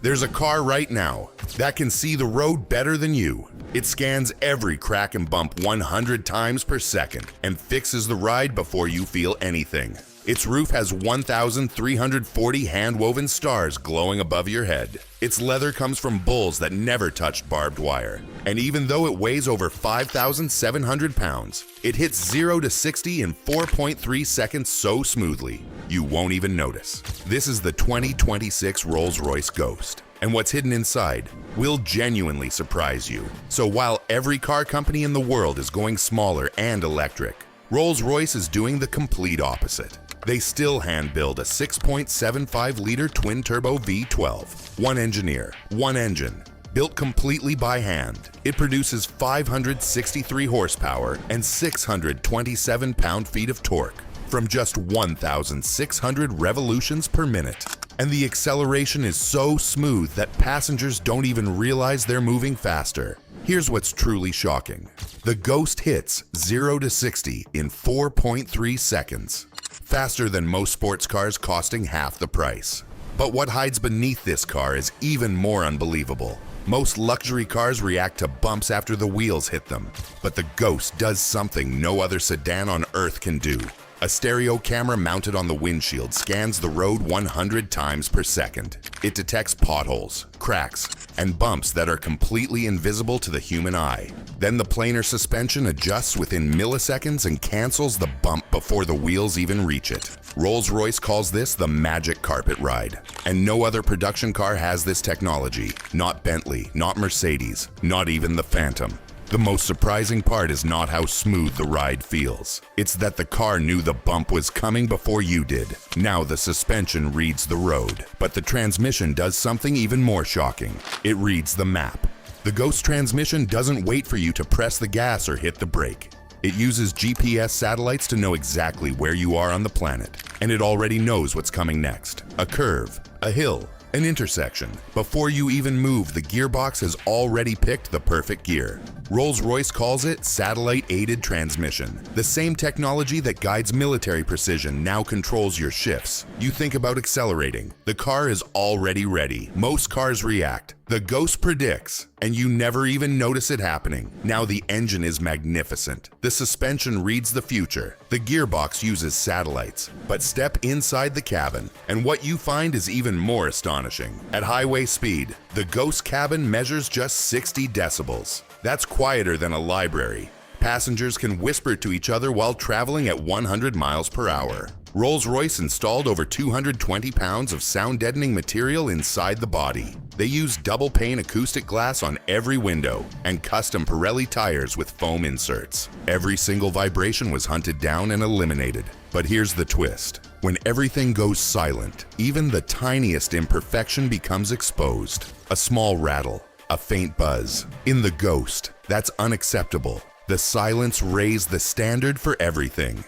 There's a car right now that can see the road better than you. It scans every crack and bump 100 times per second and fixes the ride before you feel anything. Its roof has 1,340 hand-woven stars glowing above your head. Its leather comes from bulls that never touched barbed wire. And even though it weighs over 5,700 pounds, it hits 0 to 60 in 4.3 seconds so smoothly, you won't even notice. This is the 2026 Rolls-Royce Ghost. And what's hidden inside will genuinely surprise you. So while every car company in the world is going smaller and electric, Rolls-Royce is doing the complete opposite. They still hand-build a 6.75-liter twin-turbo V12. One engineer, one engine, built completely by hand. It produces 563 horsepower and 627 pound-feet of torque from just 1,600 revolutions per minute. And the acceleration is so smooth that passengers don't even realize they're moving faster. Here's what's truly shocking. The Ghost hits 0 to 60 in 4.3 seconds, faster than most sports cars costing half the price. But what hides beneath this car is even more unbelievable. Most luxury cars react to bumps after the wheels hit them, but the Ghost does something no other sedan on Earth can do. A stereo camera mounted on the windshield scans the road 100 times per second. It detects potholes, cracks, and bumps that are completely invisible to the human eye. Then the planar suspension adjusts within milliseconds and cancels the bump before the wheels even reach it. Rolls-Royce calls this the magic carpet ride. And no other production car has this technology. Not Bentley, not Mercedes, not even the Phantom. The most surprising part is not how smooth the ride feels. It's that the car knew the bump was coming before you did. Now the suspension reads the road, but the transmission does something even more shocking. It reads the map. The Ghost transmission doesn't wait for you to press the gas or hit the brake. It uses GPS satellites to know exactly where you are on the planet, and it already knows what's coming next. A curve, a hill, an intersection. Before you even move, the gearbox has already picked the perfect gear. Rolls-Royce calls it satellite-aided transmission. The same technology that guides military precision now controls your shifts. You think about accelerating. The car is already ready. Most cars react. The Ghost predicts, and you never even notice it happening. Now the engine is magnificent. The suspension reads the future. The gearbox uses satellites. But step inside the cabin, and what you find is even more astonishing. At highway speed, the Ghost cabin measures just 60 decibels. That's quieter than a library. Passengers can whisper to each other while traveling at 100 miles per hour. Rolls-Royce installed over 220 pounds of sound-deadening material inside the body. They use double-pane acoustic glass on every window and custom Pirelli tires with foam inserts. Every single vibration was hunted down and eliminated. But here's the twist. When everything goes silent, even the tiniest imperfection becomes exposed. A small rattle, a faint buzz. In the Ghost, that's unacceptable. The silence raised the standard for everything.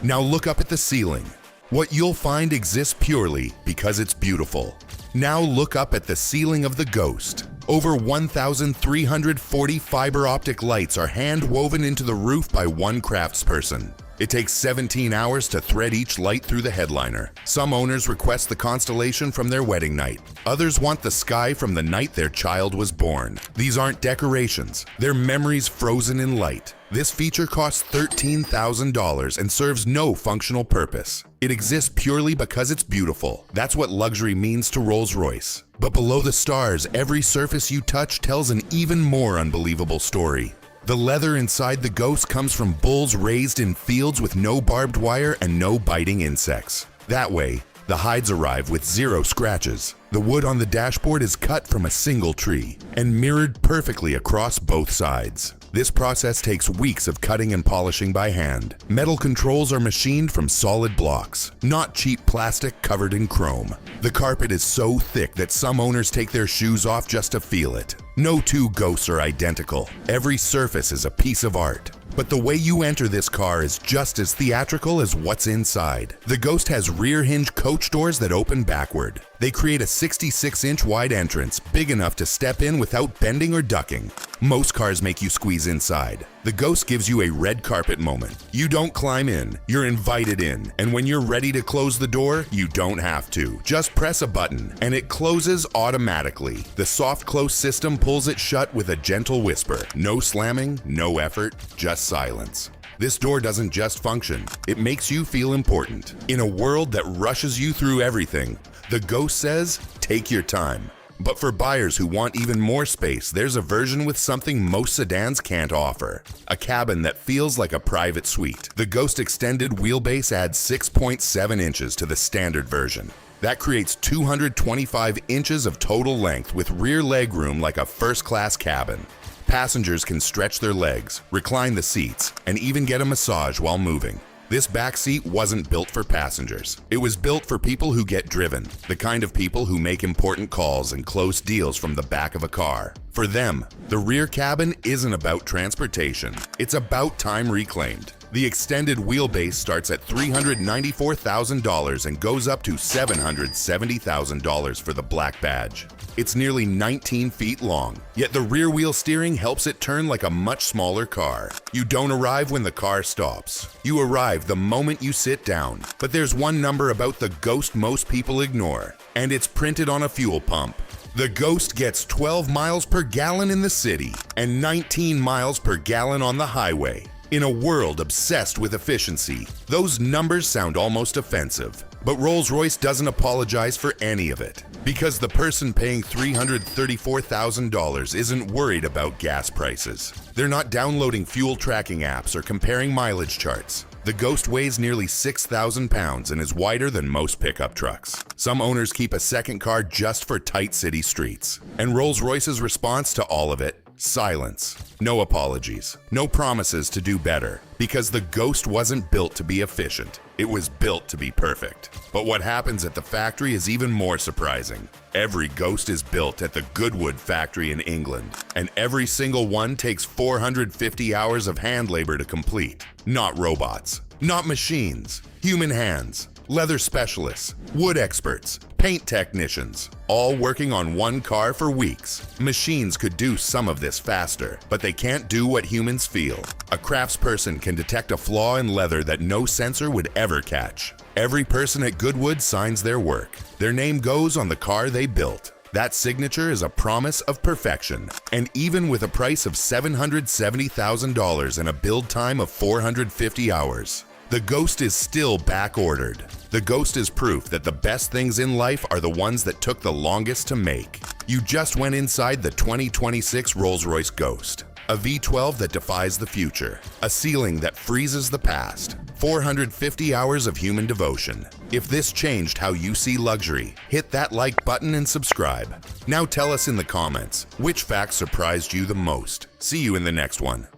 Now look up at the ceiling. What you'll find exists purely because it's beautiful. Now look up at the ceiling of the Ghost. Over 1,340 fiber optic lights are hand-woven into the roof by one craftsperson. It takes 17 hours to thread each light through the headliner. Some owners request the constellation from their wedding night. Others want the sky from the night their child was born. These aren't decorations. They're memories frozen in light. This feature costs $13,000 and serves no functional purpose. It exists purely because it's beautiful. That's what luxury means to Rolls-Royce. But below the stars, every surface you touch tells an even more unbelievable story. The leather inside the Ghost comes from bulls raised in fields with no barbed wire and no biting insects. That way, the hides arrive with 0 scratches. The wood on the dashboard is cut from a single tree and mirrored perfectly across both sides. This process takes weeks of cutting and polishing by hand. Metal controls are machined from solid blocks, not cheap plastic covered in chrome. The carpet is so thick that some owners take their shoes off just to feel it. No two Ghosts are identical. Every surface is a piece of art. But the way you enter this car is just as theatrical as what's inside. The Ghost has rear hinge coach doors that open backward. They create a 66-inch wide entrance, big enough to step in without bending or ducking. Most cars make you squeeze inside. The Ghost gives you a red carpet moment. You don't climb in, you're invited in. And when you're ready to close the door, you don't have to. Just press a button, and it closes automatically. The soft close system pulls it shut with a gentle whisper. No slamming, no effort, just silence. This door doesn't just function, it makes you feel important. In a world that rushes you through everything, the Ghost says, take your time. But for buyers who want even more space, there's a version with something most sedans can't offer. A cabin that feels like a private suite. The Ghost extended wheelbase adds 6.7 inches to the standard version. That creates 225 inches of total length with rear legroom like a first-class cabin. Passengers can stretch their legs, recline the seats, and even get a massage while moving. This back seat wasn't built for passengers. It was built for people who get driven, the kind of people who make important calls and close deals from the back of a car. For them, the rear cabin isn't about transportation. It's about time reclaimed. The extended wheelbase starts at $394,000 and goes up to $770,000 for the black badge. It's nearly 19 feet long, yet the rear wheel steering helps it turn like a much smaller car. You don't arrive when the car stops. You arrive the moment you sit down. But there's one number about the Ghost most people ignore, and it's printed on a fuel pump. The Ghost gets 12 miles per gallon in the city and 19 miles per gallon on the highway. In a world obsessed with efficiency, those numbers sound almost offensive. But Rolls-Royce doesn't apologize for any of it, because the person paying $334,000 isn't worried about gas prices. They're not downloading fuel tracking apps or comparing mileage charts. The Ghost weighs nearly 6,000 pounds and is wider than most pickup trucks. Some owners keep a second car just for tight city streets. And Rolls-Royce's response to all of it? Silence. No apologies. No promises to do better. Because the Ghost wasn't built to be efficient. It was built to be perfect. But what happens at the factory is even more surprising. Every Ghost is built at the Goodwood factory in England, and every single one takes 450 hours of hand labor to complete. Not robots, not machines, human hands, leather specialists, wood experts, paint technicians, all working on one car for weeks. Machines could do some of this faster, but they can't do what humans feel. A craftsperson can detect a flaw in leather that no sensor would ever catch. Every person at Goodwood signs their work. Their name goes on the car they built. That signature is a promise of perfection. And even with a price of $770,000 and a build time of 450 hours, the Ghost is still back-ordered. The Ghost is proof that the best things in life are the ones that took the longest to make. You just went inside the 2026 Rolls-Royce Ghost. A V12 that defies the future. A ceiling that freezes the past. 450 hours of human devotion. If this changed how you see luxury, hit that like button and subscribe. Now tell us in the comments, which fact surprised you the most? See you in the next one.